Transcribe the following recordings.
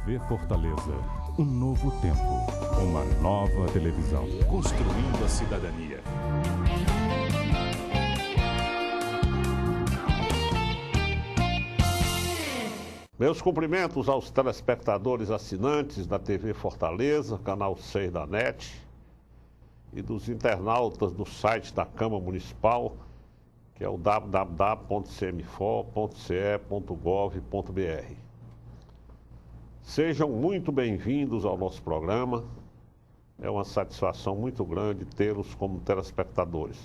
TV Fortaleza. Um novo tempo. Uma nova televisão. Construindo a cidadania. Meus cumprimentos aos telespectadores assinantes da TV Fortaleza, canal 6 da NET, e dos internautas do site da Câmara Municipal, que é o www.cmfor.ce.gov.br. Sejam muito bem-vindos ao nosso programa. É uma satisfação muito grande tê-los como telespectadores.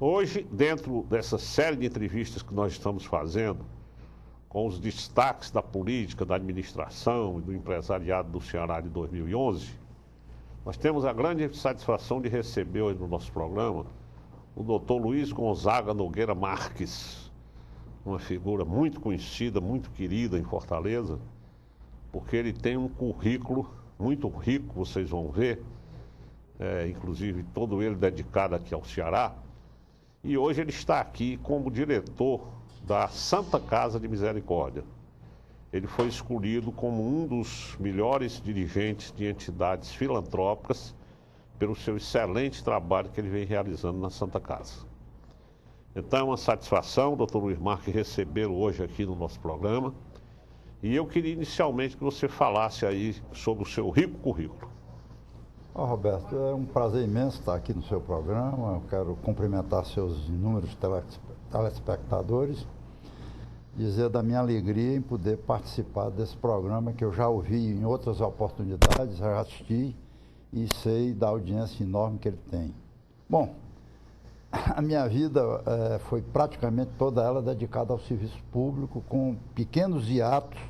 Hoje, dentro dessa série de entrevistas que nós estamos fazendo, com os destaques da política, da administração e do empresariado do Ceará de 2011, nós temos a grande satisfação de receber hoje no nosso programa o doutor Luiz Gonzaga Nogueira Marques, uma figura muito conhecida, muito querida em Fortaleza, porque ele tem um currículo muito rico, vocês vão ver, inclusive todo ele dedicado aqui ao Ceará, e hoje ele está aqui como diretor da Santa Casa de Misericórdia. Ele foi escolhido como um dos melhores dirigentes de entidades filantrópicas pelo seu excelente trabalho que ele vem realizando na Santa Casa. Então é uma satisfação, doutor Luiz Marques, recebê-lo hoje aqui no nosso programa. E eu queria inicialmente que você falasse aí sobre o seu rico currículo. Roberto, é um prazer imenso estar aqui no seu programa. Eu quero cumprimentar seus inúmeros telespectadores, dizer da minha alegria em poder participar desse programa que eu já ouvi em outras oportunidades, já assisti e sei da audiência enorme que ele tem. Bom, a minha vida foi praticamente toda ela dedicada ao serviço público, com pequenos hiatos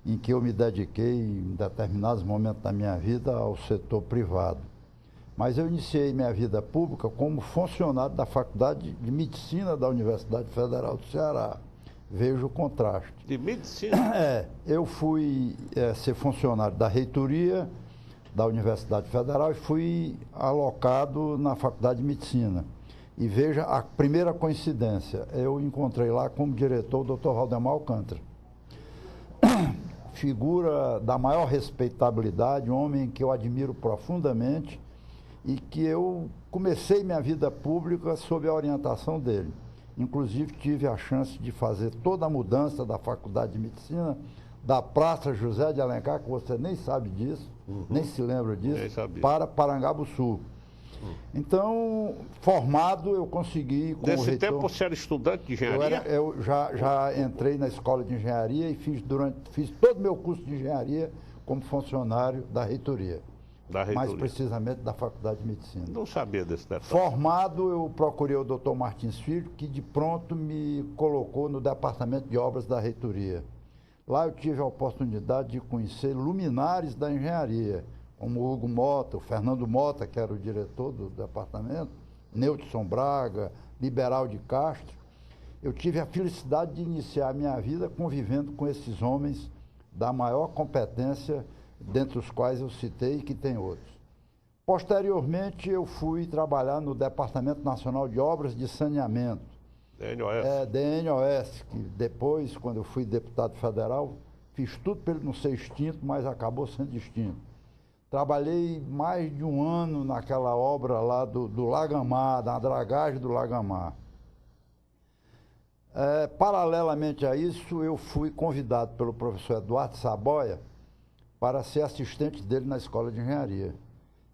em que eu me dediquei em determinados momentos da minha vida ao setor privado. Mas eu iniciei minha vida pública como funcionário da Faculdade de Medicina da Universidade Federal do Ceará. Veja o contraste. De medicina? Eu fui ser funcionário da reitoria da Universidade Federal e fui alocado na Faculdade de Medicina. E veja a primeira coincidência, eu encontrei lá como diretor o Dr. Valdemar Alcântara. Figura da maior respeitabilidade, um homem que eu admiro profundamente e que eu comecei minha vida pública sob a orientação dele. Inclusive tive a chance de fazer toda a mudança da Faculdade de Medicina, da Praça José de Alencar, que você nem sabe disso, nem se lembra disso, para Parangabuçu. Então, formado, eu consegui... Nesse tempo você era estudante de engenharia? Eu já entrei na escola de engenharia e fiz todo o meu curso de engenharia como funcionário da reitoria. Mais precisamente da Faculdade de Medicina. Não sabia desse detalhe. Formado, eu procurei o Dr. Martins Filho, que de pronto me colocou no Departamento de Obras da reitoria. Lá eu tive a oportunidade de conhecer luminares da engenharia, como o Hugo Mota, o Fernando Mota, que era o diretor do departamento, Neudson Braga, Liberal de Castro. Eu tive a felicidade de iniciar a minha vida convivendo com esses homens da maior competência, dentre os quais eu citei e que tem outros. Posteriormente, eu fui trabalhar no Departamento Nacional de Obras de Saneamento. DNOS. DNOS, que depois, quando eu fui deputado federal, fiz tudo para ele não ser extinto, mas acabou sendo extinto. Trabalhei mais de um ano naquela obra lá do Lagamar, da dragagem do Lagamar. Paralelamente a isso, eu fui convidado pelo professor Eduardo Saboia para ser assistente dele na Escola de Engenharia.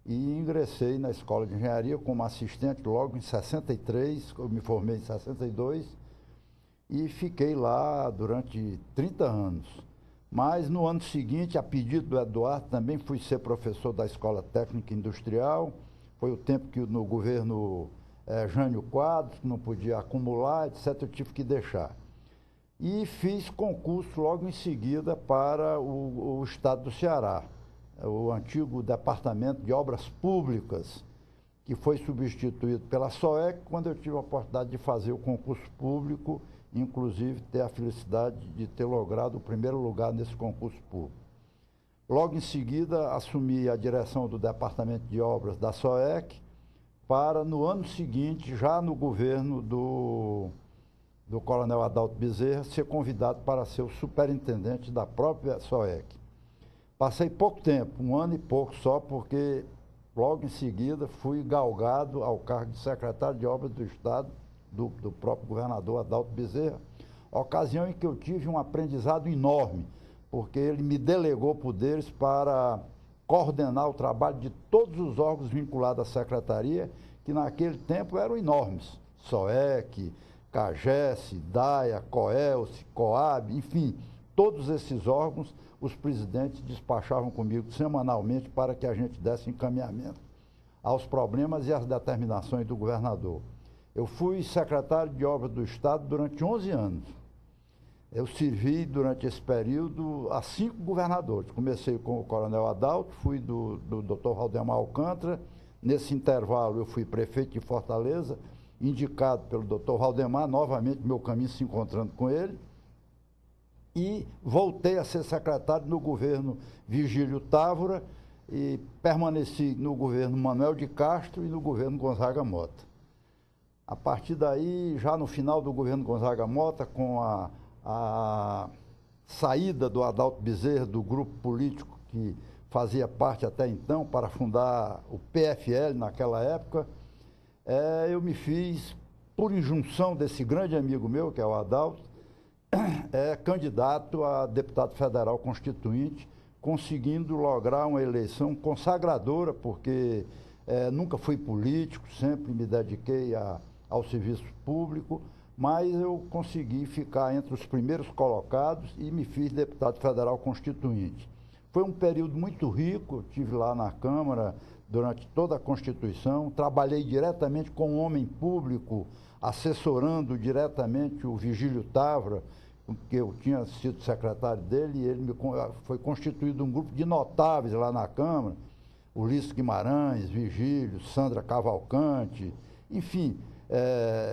E ingressei na Escola de Engenharia como assistente logo em 63, eu me formei em 62, e fiquei lá durante 30 anos. Mas no ano seguinte, a pedido do Eduardo, também fui ser professor da Escola Técnica Industrial. Foi o tempo que no governo Jânio Quadros, não podia acumular, etc., eu tive que deixar. E fiz concurso logo em seguida para o Estado do Ceará, o antigo Departamento de Obras Públicas, que foi substituído pela SOEC, quando eu tive a oportunidade de fazer o concurso público, inclusive ter a felicidade de ter logrado o primeiro lugar nesse concurso público. Logo em seguida, assumi a direção do Departamento de Obras da SOEC, para no ano seguinte, já no governo do coronel Adalto Bezerra, ser convidado para ser o superintendente da própria SOEC. Passei pouco tempo, 1 ano e pouco só, porque logo em seguida fui galgado ao cargo de secretário de Obras do Estado, do próprio governador Adalto Bezerra, ocasião em que eu tive um aprendizado enorme, porque ele me delegou poderes para coordenar o trabalho de todos os órgãos vinculados à secretaria, que naquele tempo eram enormes. SOEC, CAGES, DAIA, COELSE, COAB, enfim, todos esses órgãos, os presidentes despachavam comigo semanalmente para que a gente desse encaminhamento aos problemas e às determinações do governador. Eu fui secretário de Obras do Estado durante 11 anos. Eu servi durante esse período a 5 governadores. Comecei com o coronel Adalto, fui do Dr. Valdemar Alcântara. Nesse intervalo eu fui prefeito de Fortaleza, indicado pelo Dr. Valdemar, novamente meu caminho se encontrando com ele. E voltei a ser secretário no governo Virgílio Távora e permaneci no governo Manuel de Castro e no governo Gonzaga Mota. A partir daí, já no final do governo Gonzaga Mota, com a saída do Adalto Bezerra, do grupo político que fazia parte até então, para fundar o PFL naquela época, eu me fiz, por injunção desse grande amigo meu, que é o Adalto, candidato a deputado federal constituinte, conseguindo lograr uma eleição consagradora, porque nunca fui político, sempre me dediquei ao serviço público, mas eu consegui ficar entre os primeiros colocados e me fiz deputado federal constituinte. Foi um período muito rico, eu estive lá na Câmara durante toda a Constituição, trabalhei diretamente com um homem público, assessorando diretamente o Virgílio Távora, porque eu tinha sido secretário dele, e ele foi constituído um grupo de notáveis lá na Câmara, Ulisses Guimarães, Virgílio, Sandra Cavalcante, enfim,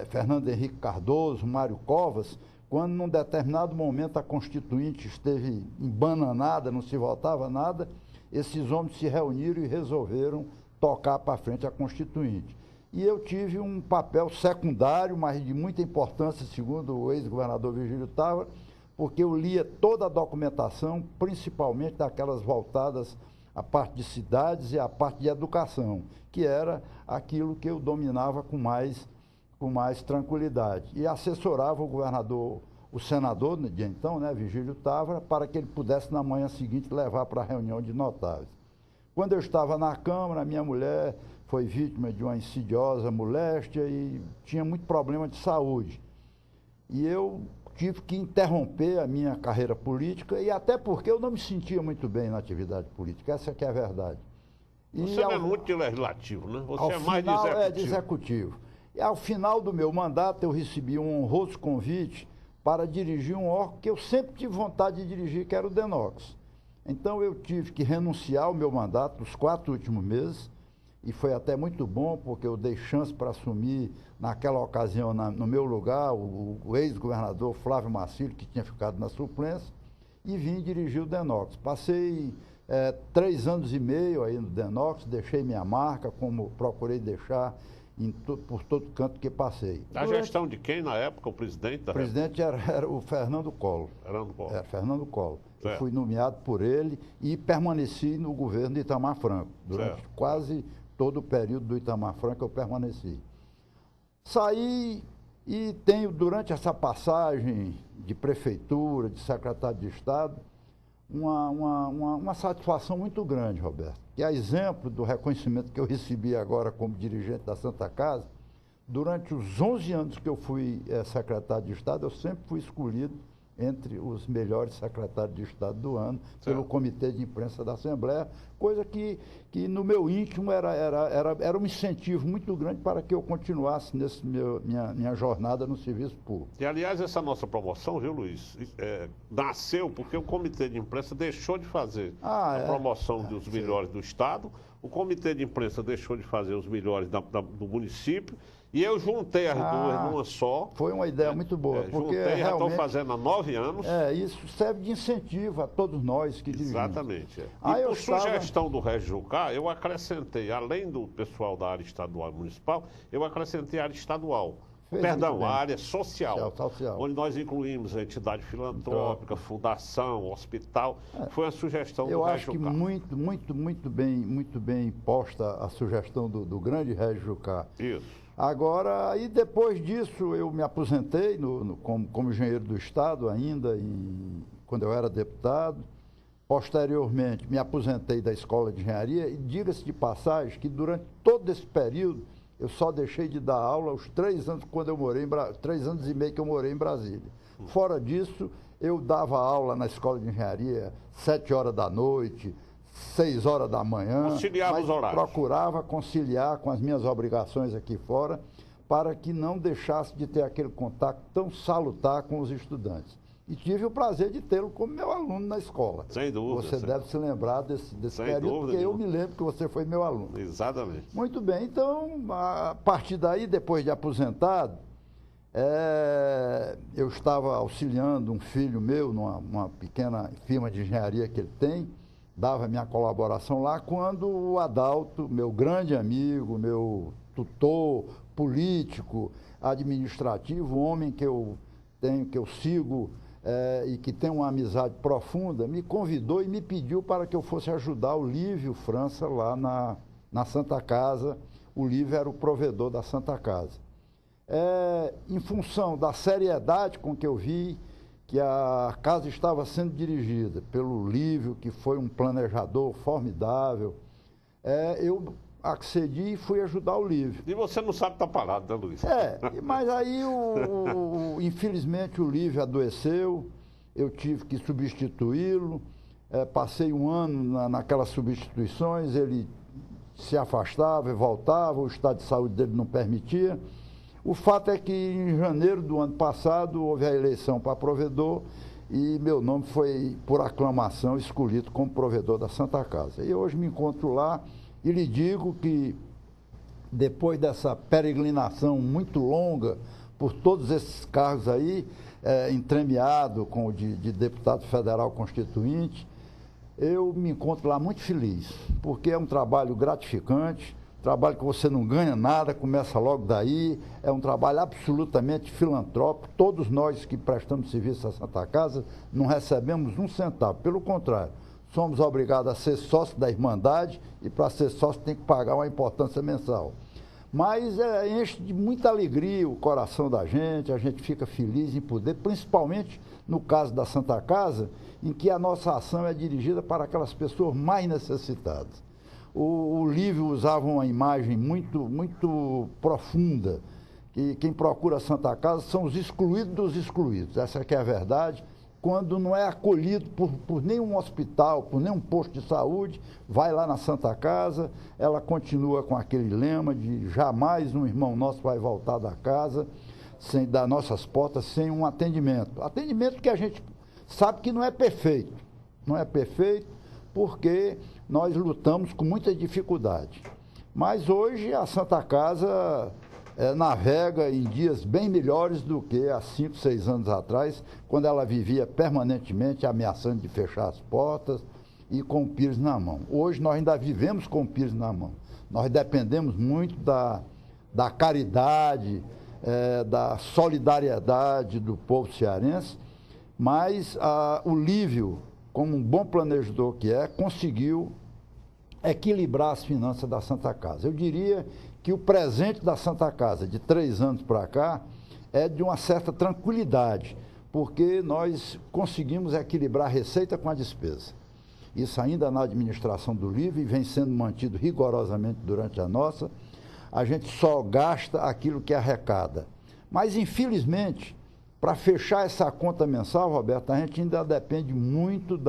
Fernando Henrique Cardoso, Mário Covas, quando num determinado momento a Constituinte esteve embananada, não se votava nada, esses homens se reuniram e resolveram tocar para frente a Constituinte. E eu tive um papel secundário, mas de muita importância, segundo o ex-governador Virgílio Távora, porque eu lia toda a documentação, principalmente daquelas voltadas à parte de cidades e à parte de educação, que era aquilo que eu dominava com mais tranquilidade. E assessorava o governador, o senador de então, Virgílio Távora, para que ele pudesse, na manhã seguinte, levar para a reunião de notáveis. Quando eu estava na Câmara, minha mulher foi vítima de uma insidiosa moléstia e tinha muito problema de saúde. E eu tive que interromper a minha carreira política, e até porque eu não me sentia muito bem na atividade política, essa que é a verdade. Você não é muito de legislativo, né? Você é mais de executivo. É de executivo. E ao final do meu mandato eu recebi um honroso convite para dirigir um órgão que eu sempre tive vontade de dirigir, que era o DENOX. Então eu tive que renunciar ao meu mandato nos 4 últimos meses, e foi até muito bom, porque eu dei chance para assumir, naquela ocasião, no meu lugar, o ex-governador Flávio Marcílio, que tinha ficado na suplência, e vim dirigir o DENOX. Passei 3 anos e meio aí no DENOX, deixei minha marca, como procurei deixar por todo canto que passei. A gestão de quem na época, o presidente? O presidente era o Fernando Collor. Fernando Collor. Era Fernando Collor. Certo. Eu fui nomeado por ele e permaneci no governo de Itamar Franco. Durante quase todo o período do Itamar Franco eu permaneci. Saí e tenho, durante essa passagem de prefeitura, de secretário de Estado, uma satisfação muito grande, Roberto. Que a exemplo do reconhecimento que eu recebi agora como dirigente da Santa Casa, durante os 11 anos que eu fui secretário de Estado, eu sempre fui escolhido entre os melhores secretários de Estado do ano, pelo Comitê de Imprensa da Assembleia, coisa que no meu íntimo era um incentivo muito grande para que eu continuasse minha jornada no serviço público. E, aliás, essa nossa promoção, viu, Luiz, nasceu porque o Comitê de Imprensa deixou de fazer a promoção dos melhores do Estado, o Comitê de Imprensa deixou de fazer os melhores do município, e eu juntei as duas numa só. Foi uma ideia muito boa. Porque juntei, já estou fazendo há 9 anos. Isso serve de incentivo a todos nós que dirigimos. Exatamente. E por sugestão do Régis Jucá, eu acrescentei, além do pessoal da área estadual e municipal, eu acrescentei a área estadual. Perdão, a área social, social, onde nós incluímos a entidade filantrópica, fundação, hospital. Foi a sugestão do Eu Régio acho que muito bem posta a sugestão do grande Régio Jucá. Isso. Agora, aí depois disso, eu me aposentei como engenheiro do Estado ainda, quando eu era deputado. Posteriormente, me aposentei da Escola de Engenharia e diga-se de passagem que durante todo esse período eu só deixei de dar aula aos 3 anos, 3 anos e meio que eu morei em Brasília. Fora disso, eu dava aula na Escola de Engenharia 7 horas da noite, 6 horas da manhã. Conciliava os horários. Procurava conciliar com as minhas obrigações aqui fora para que não deixasse de ter aquele contato tão salutar com os estudantes. E tive o prazer de tê-lo como meu aluno na escola. Sem dúvida. Você deve se lembrar desse período, porque eu me lembro que você foi meu aluno. Exatamente. Muito bem, então, a partir daí, depois de aposentado, eu estava auxiliando um filho meu numa pequena firma de engenharia que ele tem, dava minha colaboração lá, quando o Adalto, meu grande amigo, meu tutor político, administrativo, homem que eu sigo, e que tem uma amizade profunda, me convidou e me pediu para que eu fosse ajudar o Lívio França lá na Santa Casa. O Lívio era o provedor da Santa Casa. Em função da seriedade com que eu vi que a casa estava sendo dirigida pelo Lívio, que foi um planejador formidável, eu accedi e fui ajudar o Lívio. E você não sabe estar parado, né, Luiz? Mas aí, infelizmente, o Lívio adoeceu, eu tive que substituí-lo, passei um ano naquelas substituições, ele se afastava e voltava, o estado de saúde dele não permitia. O fato é que, em janeiro do ano passado, houve a eleição para provedor e meu nome foi, por aclamação, escolhido como provedor da Santa Casa. E hoje me encontro lá. E lhe digo que, depois dessa peregrinação muito longa, por todos esses cargos aí, entremeado com o de deputado federal constituinte, eu me encontro lá muito feliz, porque é um trabalho gratificante, trabalho que você não ganha nada, começa logo daí, é um trabalho absolutamente filantrópico. Todos nós que prestamos serviço à Santa Casa não recebemos um centavo, pelo contrário. Somos obrigados a ser sócio da Irmandade e, para ser sócio, tem que pagar uma importância mensal. Mas enche de muita alegria o coração da gente, a gente fica feliz em poder, principalmente no caso da Santa Casa, em que a nossa ação é dirigida para aquelas pessoas mais necessitadas. O Lívio usava uma imagem muito profunda, que quem procura a Santa Casa são os excluídos dos excluídos, essa que é a verdade. Quando não é acolhido por nenhum hospital, por nenhum posto de saúde, vai lá na Santa Casa, ela continua com aquele lema de jamais um irmão nosso vai voltar da casa, das nossas portas, sem um atendimento. Atendimento que a gente sabe que não é perfeito. Não é perfeito porque nós lutamos com muita dificuldade. Mas hoje a Santa Casa navega em dias bem melhores do que há 5, 6 anos atrás, quando ela vivia permanentemente ameaçando de fechar as portas e com o pires na mão. Hoje nós ainda vivemos com o pires na mão. Nós dependemos muito da caridade, da solidariedade do povo cearense, mas o Lívio, como um bom planejador que conseguiu equilibrar as finanças da Santa Casa. Eu diria que o presente da Santa Casa, de 3 anos para cá, é de uma certa tranquilidade, porque nós conseguimos equilibrar a receita com a despesa. Isso ainda na administração do Lívio e vem sendo mantido rigorosamente durante a nossa. A gente só gasta aquilo que arrecada. Mas, infelizmente, para fechar essa conta mensal, Roberto, a gente ainda depende muito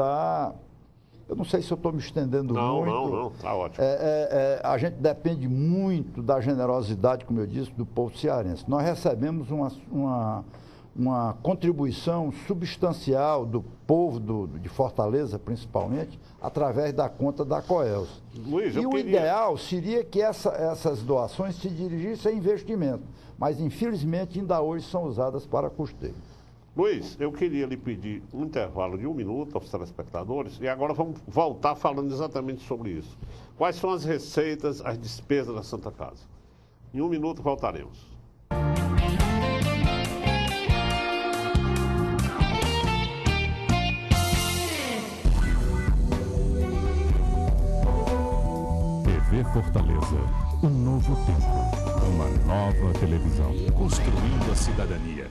eu não sei se eu estou me estendendo muito. Não, está ótimo. A gente depende muito da generosidade, como eu disse, do povo cearense. Nós recebemos uma contribuição substancial do povo de Fortaleza, principalmente, através da conta da Coelce. Luiz, o ideal seria que essas doações se dirigissem a investimento, mas, infelizmente, ainda hoje são usadas para custeio. Luiz, eu queria lhe pedir um intervalo de 1 minuto aos telespectadores e agora vamos voltar falando exatamente sobre isso. Quais são as receitas, as despesas da Santa Casa? Em 1 minuto voltaremos. Fortaleza. Um novo tempo. Uma nova televisão. Construindo a cidadania.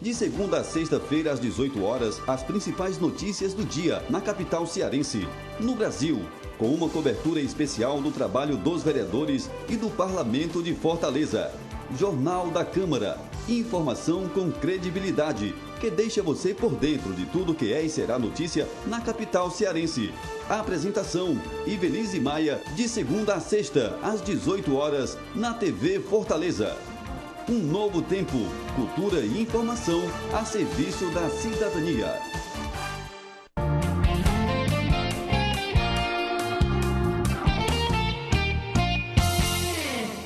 De segunda a sexta-feira, às 18 horas, as principais notícias do dia na capital cearense, no Brasil, com uma cobertura especial do trabalho dos vereadores e do Parlamento de Fortaleza. Jornal da Câmara. Informação com credibilidade, que deixa você por dentro de tudo que é e será notícia na capital cearense. A apresentação, Ivelise Maia, de segunda a sexta, às 18 horas, na TV Fortaleza. Um novo tempo, cultura e informação a serviço da cidadania.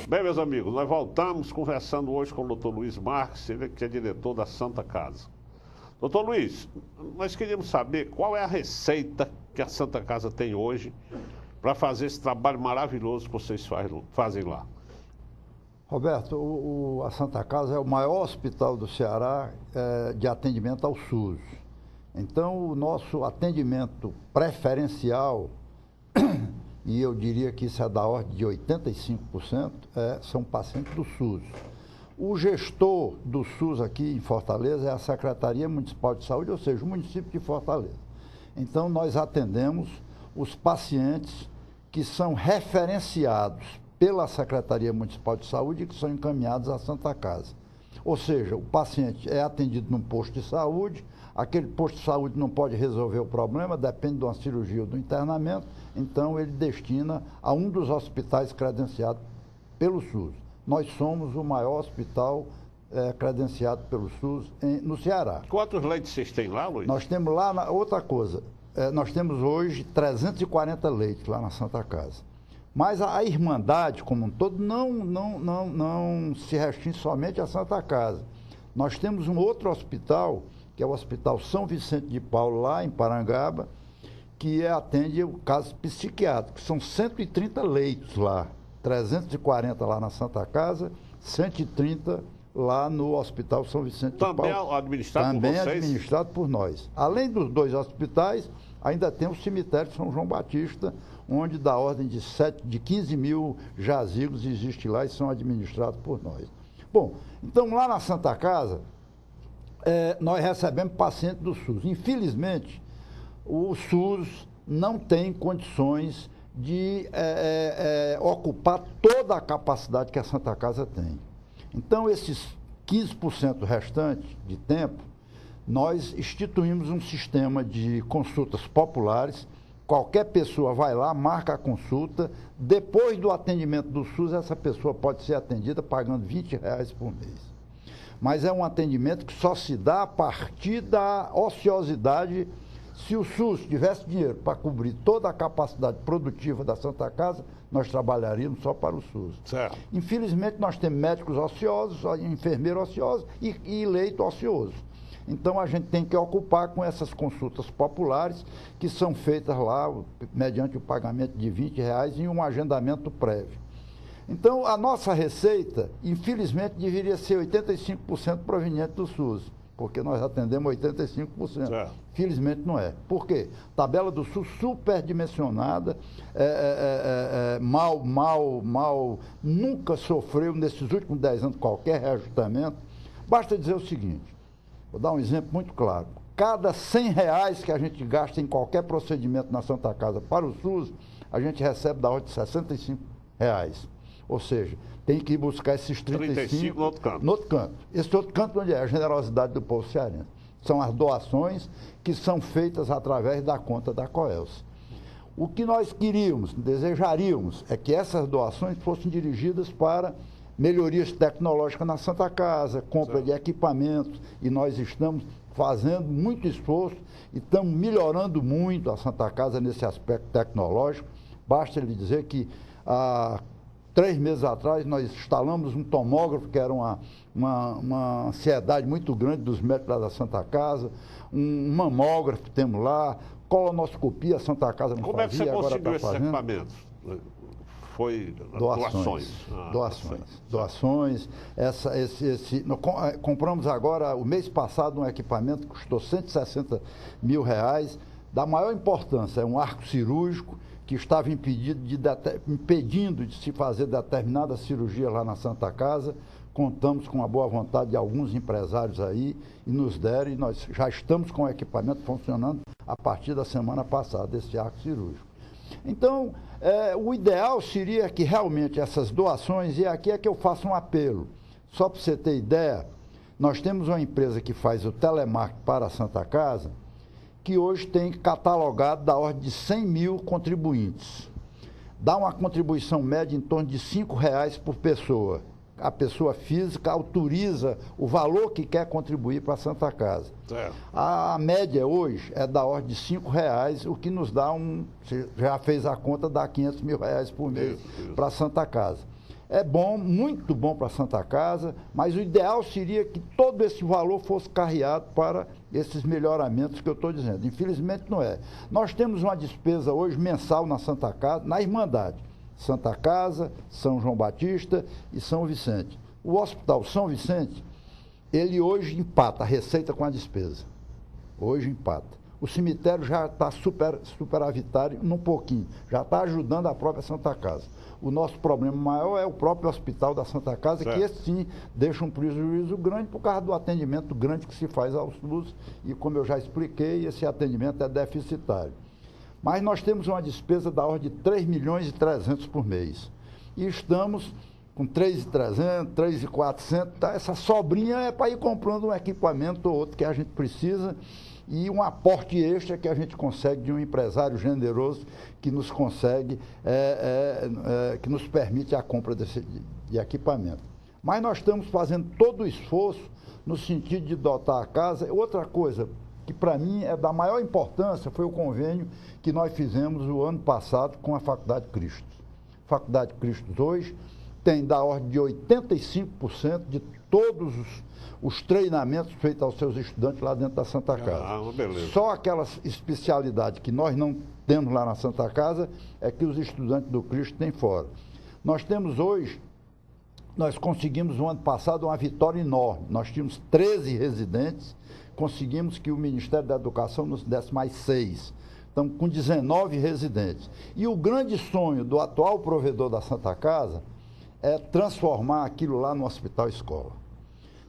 Bem, meus amigos, nós voltamos conversando hoje com o doutor Luiz Marques, ele que é diretor da Santa Casa. Doutor Luiz, nós queríamos saber qual é a receita que a Santa Casa tem hoje para fazer esse trabalho maravilhoso que vocês fazem lá. Roberto, a Santa Casa é o maior hospital do Ceará de atendimento ao SUS. Então, o nosso atendimento preferencial, e eu diria que isso é da ordem de 85%, são pacientes do SUS. O gestor do SUS aqui em Fortaleza é a Secretaria Municipal de Saúde, ou seja, o município de Fortaleza. Então, nós atendemos os pacientes que são referenciados pela Secretaria Municipal de Saúde e que são encaminhados à Santa Casa. Ou seja, o paciente é atendido num posto de saúde, aquele posto de saúde não pode resolver o problema, depende de uma cirurgia ou do internamento, então ele destina a um dos hospitais credenciados pelo SUS. Nós somos o maior hospital credenciado pelo SUS no Ceará. Quantos leitos vocês têm lá, Luiz? Nós temos lá, outra coisa, nós temos hoje 340 leitos lá na Santa Casa. Mas a Irmandade, como um todo, não se restringe somente à Santa Casa. Nós temos um outro hospital, que é o Hospital São Vicente de Paulo, lá em Parangaba, que atende o caso psiquiátrico. São 130 leitos lá, 340 lá na Santa Casa, 130 lá no Hospital São Vicente de Paulo. Também administrado por vocês? Também administrado por nós. Além dos dois hospitais, ainda tem o cemitério de São João Batista, onde da ordem de 15 mil jazigos existe lá e são administrados por nós. Bom, então lá na Santa Casa, nós recebemos pacientes do SUS. Infelizmente, o SUS não tem condições de ocupar toda a capacidade que a Santa Casa tem. Então, esses 15% restantes de tempo, nós instituímos um sistema de consultas populares. Qualquer pessoa vai lá, marca a consulta, depois do atendimento do SUS, essa pessoa pode ser atendida pagando R$20 por mês. Mas é um atendimento que só se dá a partir da ociosidade. Se o SUS tivesse dinheiro para cobrir toda a capacidade produtiva da Santa Casa, nós trabalharíamos só para o SUS. Certo. Infelizmente, nós temos médicos ociosos, enfermeiros ociosos e leito ocioso. Então, a gente tem que ocupar com essas consultas populares, que são feitas lá, mediante o pagamento de R$20 e um agendamento prévio. Então, a nossa receita, infelizmente, deveria ser 85% proveniente do SUS, porque nós atendemos 85%. Certo. Felizmente não é. Por quê? Tabela do SUS superdimensionada, nunca sofreu, nesses últimos 10 anos, qualquer reajustamento. Basta dizer o seguinte, vou dar um exemplo muito claro. Cada R$100 que a gente gasta em qualquer procedimento na Santa Casa para o SUS, a gente recebe da ordem de R$65. Ou seja, tem que ir buscar esses 35 no outro canto. No outro canto. Esse outro canto onde é a generosidade do povo cearense. São as doações que são feitas através da conta da Coelce. O que nós queríamos, desejaríamos, é que essas doações fossem dirigidas para melhorias tecnológicas na Santa Casa, compra de equipamentos, e nós estamos fazendo muito esforço e estamos melhorando muito a Santa Casa nesse aspecto tecnológico. Basta lhe dizer que há 3 meses atrás nós instalamos um tomógrafo, que era uma ansiedade muito grande dos médicos lá da Santa Casa, um mamógrafo que temos lá, colonoscopia a Santa Casa não Como fazia, é que você agora conseguiu está esses fazendo. equipamentos? foi doações. Doações. Compramos agora, o mês passado, um equipamento que custou R$160 mil, da maior importância, é um arco cirúrgico que estava impedindo de se fazer determinadas cirurgias lá na Santa Casa. Contamos com a boa vontade de alguns empresários aí e nos deram, e nós já estamos com o equipamento funcionando a partir da semana passada, desse arco cirúrgico. Então, o ideal seria que realmente essas doações, e aqui é que eu faço um apelo, só para você ter ideia, nós temos uma empresa que faz o telemarketing para a Santa Casa, que hoje tem catalogado da ordem de 100 mil contribuintes. Dá uma contribuição média em torno de R$5 por pessoa. A pessoa física autoriza o valor que quer contribuir para a Santa Casa. A média hoje é da ordem de R$5, o que nos dá você já fez a conta, dá R$500 mil por mês para a Santa Casa. É bom, muito bom para a Santa Casa, mas o ideal seria que todo esse valor fosse carreado para esses melhoramentos que eu estou dizendo. Infelizmente não é. Nós temos uma despesa hoje mensal na Santa Casa, na Irmandade. Santa Casa, São João Batista e São Vicente. O Hospital São Vicente, ele hoje empata a receita com a despesa. Hoje empata. O cemitério já está superavitário num pouquinho, já está ajudando a própria Santa Casa. O nosso problema maior é o próprio Hospital da Santa Casa, certo, que esse sim deixa um prejuízo grande por causa do atendimento grande que se faz aos SUS, e como eu já expliquei, esse atendimento é deficitário. Mas nós temos uma despesa da ordem de 3.300.000 por mês. E estamos com 3.300, 3.400, tá? Essa sobrinha é para ir comprando um equipamento ou outro que a gente precisa, e um aporte extra que a gente consegue de um empresário generoso que nos consegue, que nos permite a compra de equipamento. Mas nós estamos fazendo todo o esforço no sentido de dotar a casa. Outra coisa que para mim é da maior importância foi o convênio que nós fizemos o ano passado com a Faculdade Cristo. A Faculdade Cristo hoje tem da ordem de 85% de todos os treinamentos feitos aos seus estudantes lá dentro da Santa Casa. Beleza. Só aquelas especialidades que nós não temos lá na Santa Casa é que os estudantes do Cristo têm fora. Nós temos hoje, nós conseguimos no ano passado uma vitória enorme. Nós tínhamos 13 residentes, conseguimos que o Ministério da Educação nos desse mais 6. Estamos com 19 residentes. E o grande sonho do atual provedor da Santa Casa é transformar aquilo lá no hospital-escola.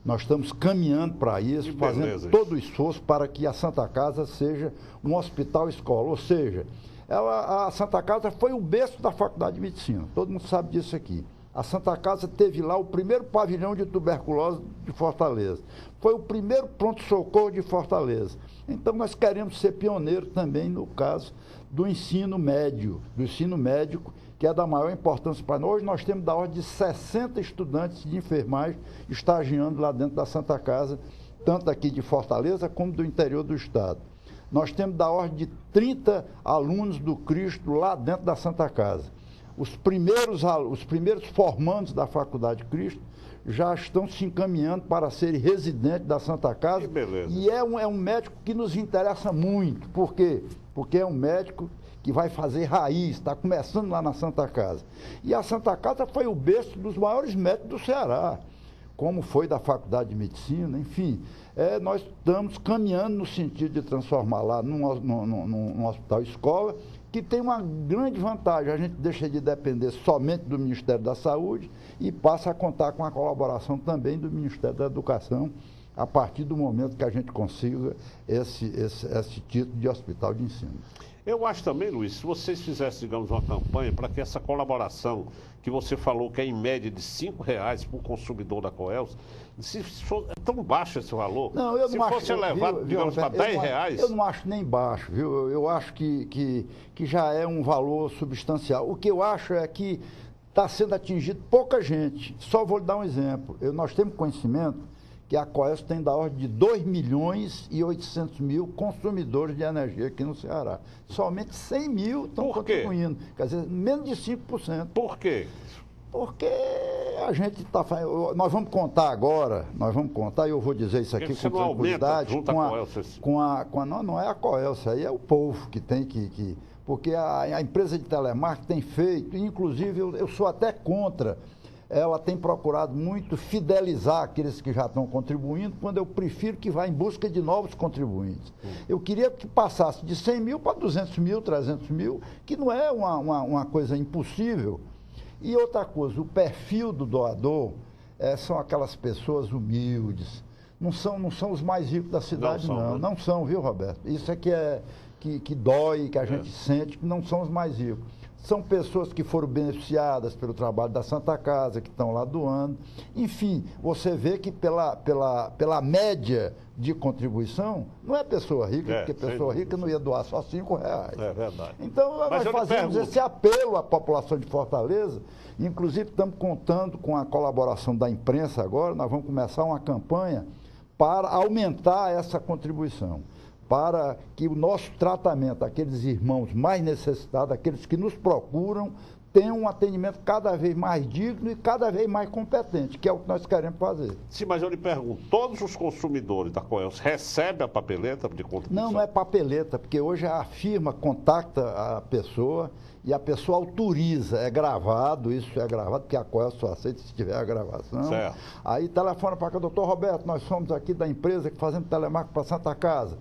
Nós estamos caminhando para isso, fazendo todo o esforço para que a Santa Casa seja um hospital-escola. Ou seja, a Santa Casa foi o berço da Faculdade de Medicina. Todo mundo sabe disso aqui. A Santa Casa teve lá o primeiro pavilhão de tuberculose de Fortaleza. Foi o primeiro pronto-socorro de Fortaleza. Então, nós queremos ser pioneiros também no caso do ensino médio, do ensino médico, que é da maior importância para nós. Hoje nós temos da ordem de 60 estudantes de enfermagem estagiando lá dentro da Santa Casa, tanto aqui de Fortaleza como do interior do estado. Nós temos da ordem de 30 alunos do Cristo lá dentro da Santa Casa. Os primeiros formandos da Faculdade Cristo já estão se encaminhando para serem residentes da Santa Casa. Que beleza. E é um médico que nos interessa muito. Por quê? Porque é um médico que vai fazer raiz, está começando lá na Santa Casa. E a Santa Casa foi o berço dos maiores médicos do Ceará, como foi da Faculdade de Medicina, enfim. Nós estamos caminhando no sentido de transformar lá num hospital-escola, que tem uma grande vantagem. A gente deixa de depender somente do Ministério da Saúde e passa a contar com a colaboração também do Ministério da Educação, a partir do momento que a gente consiga esse título de hospital de ensino. Eu acho também, Luiz, se vocês fizessem, digamos, uma campanha para que essa colaboração, que você falou que é em média de R$5 por consumidor da Coelce, se for, é tão baixo esse valor, não, eu não se fosse elevado, digamos, para R$10... Eu não acho nem baixo, viu? Eu acho que já é um valor substancial. O que eu acho é que está sendo atingido pouca gente. Só vou lhe dar um exemplo. Nós temos conhecimento que a Coelce tem da ordem de 2.800.000 consumidores de energia aqui no Ceará. Somente 100 mil estão contribuindo. Quer dizer, menos de 5%. Por quê? Porque a gente está fazendo... Nós vamos contar agora, e eu vou dizer isso aqui com tranquilidade, não é a Coelce, aí é o povo que tem que... porque a empresa de telemarketing tem feito, inclusive eu sou até contra, ela tem procurado muito fidelizar aqueles que já estão contribuindo, quando eu prefiro que vá em busca de novos contribuintes. Eu queria que passasse de 100 mil para 200 mil, 300 mil, que não é uma coisa impossível. E outra coisa, o perfil do doador são aquelas pessoas humildes, não são os mais ricos da cidade, não. Não são, viu, Roberto? Isso é que dói, que a gente sente, que não são os mais ricos. São pessoas que foram beneficiadas pelo trabalho da Santa Casa, que estão lá doando. Enfim, você vê que pela média de contribuição, não é pessoa rica, porque pessoa rica não ia doar só R$5. É verdade. Então, nós fazemos esse apelo à população de Fortaleza. Inclusive, estamos contando com a colaboração da imprensa agora. Nós vamos começar uma campanha para aumentar essa contribuição, para que o nosso tratamento, aqueles irmãos mais necessitados, aqueles que nos procuram, tenham um atendimento cada vez mais digno e cada vez mais competente, que é o que nós queremos fazer. Sim, mas eu lhe pergunto, todos os consumidores da Coelce recebem a papeleta de contribuição? Não é papeleta, porque hoje a firma contacta a pessoa e a pessoa autoriza, é gravado, isso é gravado, porque a Coelce só aceita se tiver a gravação. Certo. Aí telefona para cá, doutor Roberto, nós somos aqui da empresa que fazemos telemarketing para Santa Casa.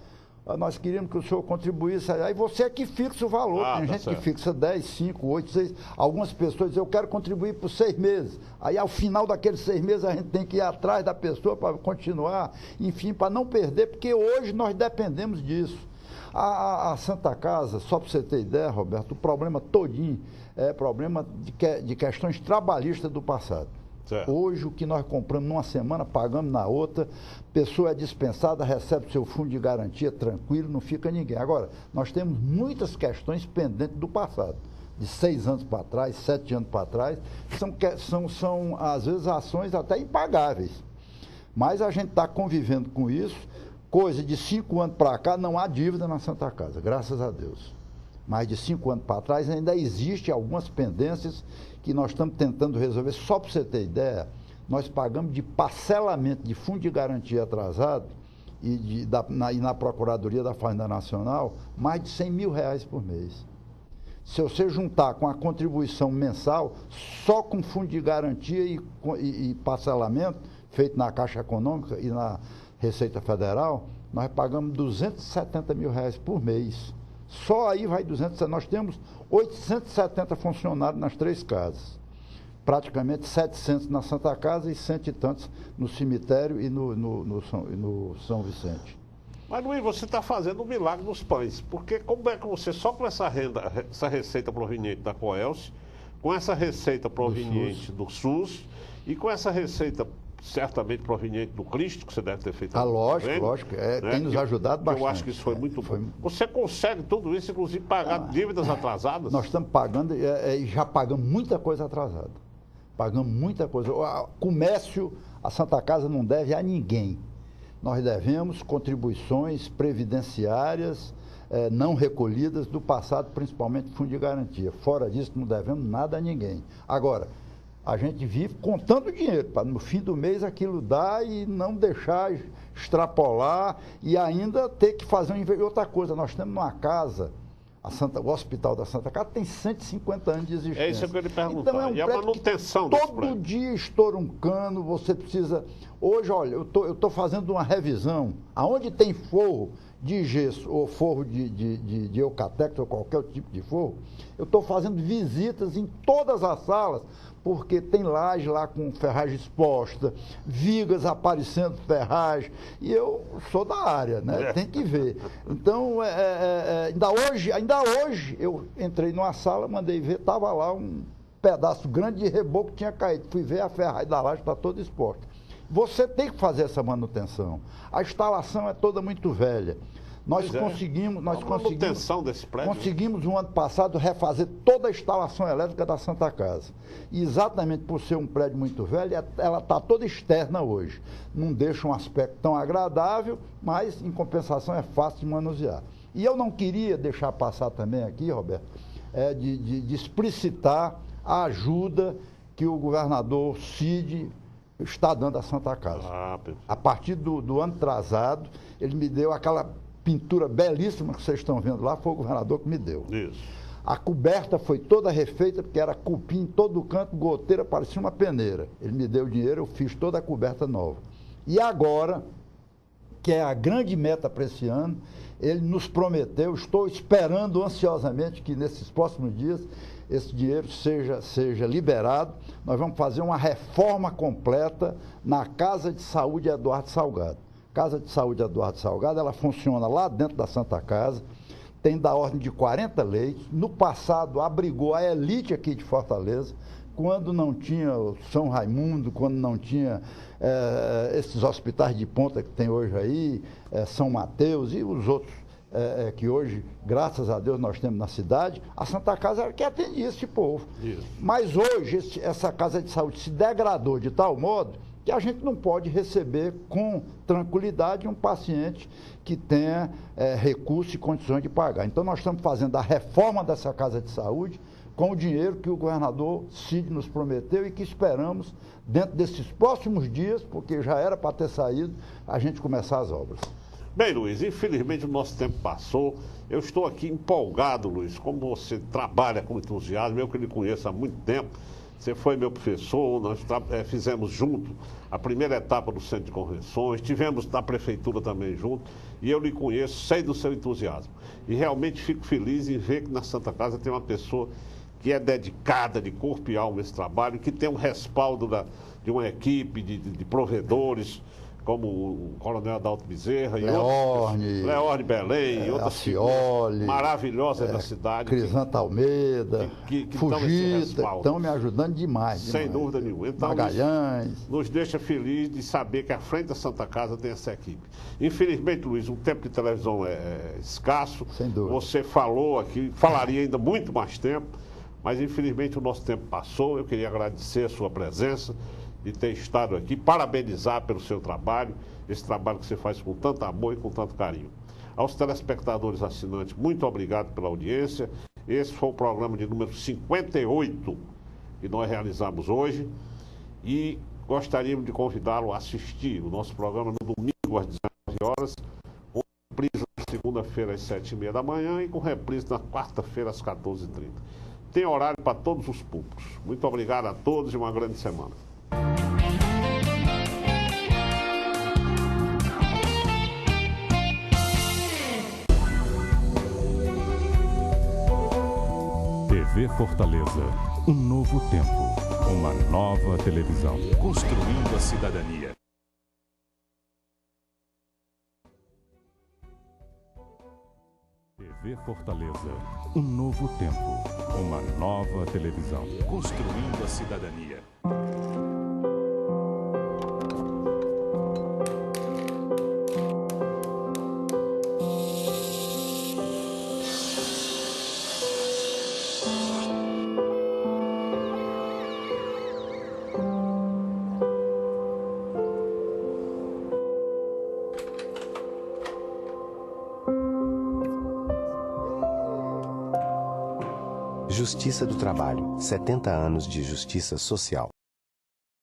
Nós queríamos que o senhor contribuísse, aí você é que fixa o valor, tem gente que fixa 10, 5, 8, 6, algumas pessoas dizem, eu quero contribuir por 6 meses, aí ao final daqueles 6 meses a gente tem que ir atrás da pessoa para continuar, enfim, para não perder, porque hoje nós dependemos disso. A Santa Casa, só para você ter ideia, Roberto, o problema todinho é problema de questões trabalhistas do passado. Certo. Hoje, o que nós compramos numa semana, pagamos na outra, pessoa é dispensada, recebe seu fundo de garantia tranquilo, não fica ninguém. Agora, nós temos muitas questões pendentes do passado, de 6 anos para trás, 7 anos para trás, são às vezes, ações até impagáveis. Mas a gente está convivendo com isso, coisa de 5 anos para cá, não há dívida na Santa Casa, graças a Deus. Mais de 5 anos para trás, ainda existe algumas pendências que nós estamos tentando resolver. Só para você ter ideia, nós pagamos de parcelamento de fundo de garantia atrasado e na Procuradoria da Fazenda Nacional mais de R$100 mil por mês. Se você juntar com a contribuição mensal, só com fundo de garantia e parcelamento, feito na Caixa Econômica e na Receita Federal, nós pagamos R$270 mil por mês. Só aí vai 200, nós temos 870 funcionários nas 3 casas. Praticamente 700 na Santa Casa e 100 e tantos no cemitério e no São Vicente. Mas, Luiz, você está fazendo um milagre nos pães, porque como é que você, só com essa receita proveniente da Coelce, com essa receita proveniente do SUS e com essa receita certamente proveniente do Cristo, que você deve ter feito. Lógico. Né? Tem nos ajudado bastante. Eu acho que isso foi muito bom. Você consegue tudo isso, inclusive pagar dívidas atrasadas? Nós estamos pagando, já pagamos muita coisa atrasada. Pagamos muita coisa. O comércio, a Santa Casa não deve a ninguém. Nós devemos contribuições previdenciárias não recolhidas do passado, principalmente fundo de garantia. Fora disso, não devemos nada a ninguém. Agora, a gente vive contando dinheiro, para no fim do mês aquilo dar e não deixar extrapolar e ainda ter que fazer outra coisa. Nós temos uma casa, o Hospital da Santa Casa tem 150 anos de existência. É isso que eu lhe perguntar. Então, e a manutenção desse prédio? Todo dia estoura um cano, você precisa... Hoje, olha, eu estou fazendo uma revisão, aonde tem forro de gesso ou forro de eucatex ou qualquer tipo de forro, eu estou fazendo visitas em todas as salas, porque tem laje lá com ferragem exposta, vigas aparecendo ferragem, e eu sou da área, né? Tem que ver. Então, ainda hoje, eu entrei numa sala, mandei ver, estava lá um pedaço grande de reboco que tinha caído. Fui ver, a ferragem da laje está toda exposta. Você tem que fazer essa manutenção. A instalação é toda muito velha. Nós conseguimos desse prédio. Conseguimos no ano passado refazer toda a instalação elétrica da Santa Casa. E exatamente por ser um prédio muito velho, ela está toda externa hoje. Não deixa um aspecto tão agradável, mas em compensação é fácil de manusear. E eu não queria deixar passar também aqui, Roberto, de explicitar a ajuda que o governador Cid está dando à Santa Casa. A partir do ano atrasado, ele me deu aquela pintura belíssima que vocês estão vendo lá, foi o governador que me deu. Isso. A coberta foi toda refeita, porque era cupim em todo canto, goteira, parecia uma peneira. Ele me deu o dinheiro, eu fiz toda a coberta nova. E agora, que é a grande meta para esse ano, ele nos prometeu, estou esperando ansiosamente que nesses próximos dias esse dinheiro seja liberado. Nós vamos fazer uma reforma completa na Casa de Saúde Eduardo Salgado. Casa de Saúde Eduardo Salgado, ela funciona lá dentro da Santa Casa, tem da ordem de 40 leitos. No passado abrigou a elite aqui de Fortaleza, quando não tinha o São Raimundo, quando não tinha esses hospitais de ponta que tem hoje aí, São Mateus e os outros que hoje, graças a Deus, nós temos na cidade, a Santa Casa era que atendia esse povo. Isso. Mas hoje essa Casa de Saúde se degradou de tal modo que a gente não pode receber com tranquilidade um paciente que tenha recursos e condições de pagar. Então nós estamos fazendo a reforma dessa Casa de Saúde com o dinheiro que o governador Cid nos prometeu e que esperamos, dentro desses próximos dias, porque já era para ter saído, a gente começar as obras. Bem, Luiz, infelizmente o nosso tempo passou. Eu estou aqui empolgado, Luiz, como você trabalha com entusiasmo, eu que lhe conheço há muito tempo. Você foi meu professor, nós fizemos junto a primeira etapa do Centro de Convenções, tivemos na Prefeitura também junto, e eu lhe conheço, sei do seu entusiasmo. E realmente fico feliz em ver que na Santa Casa tem uma pessoa que é dedicada de corpo e alma a esse trabalho, que tem um respaldo de uma equipe de provedores, como o Coronel Adalto Bezerra, Leorne Belém, outras figuras maravilhosas da cidade. Crisanta Almeida, Fugita, estão me ajudando demais. Sem dúvida nenhuma. Então, Magalhães. Nos deixa feliz de saber que à frente da Santa Casa tem essa equipe. Infelizmente, Luiz, o tempo de televisão é escasso. Sem dúvida. Você falou aqui, falaria ainda muito mais tempo, mas infelizmente o nosso tempo passou. Eu queria agradecer a sua presença, de ter estado aqui, parabenizar pelo seu trabalho, esse trabalho que você faz com tanto amor e com tanto carinho. Aos telespectadores assinantes, muito obrigado pela audiência. Esse foi o programa de número 58 que nós realizamos hoje e gostaríamos de convidá-lo a assistir o nosso programa no domingo às 19 horas, com reprise na segunda-feira às 7h30 da manhã e com reprise na quarta-feira às 14h30. Tem horário para todos os públicos. Muito obrigado a todos e uma grande semana. TV Fortaleza, um novo tempo, uma nova televisão. Construindo a cidadania. TV Fortaleza, um novo tempo, uma nova televisão. Construindo a cidadania. Justiça do Trabalho, 70 anos de justiça social.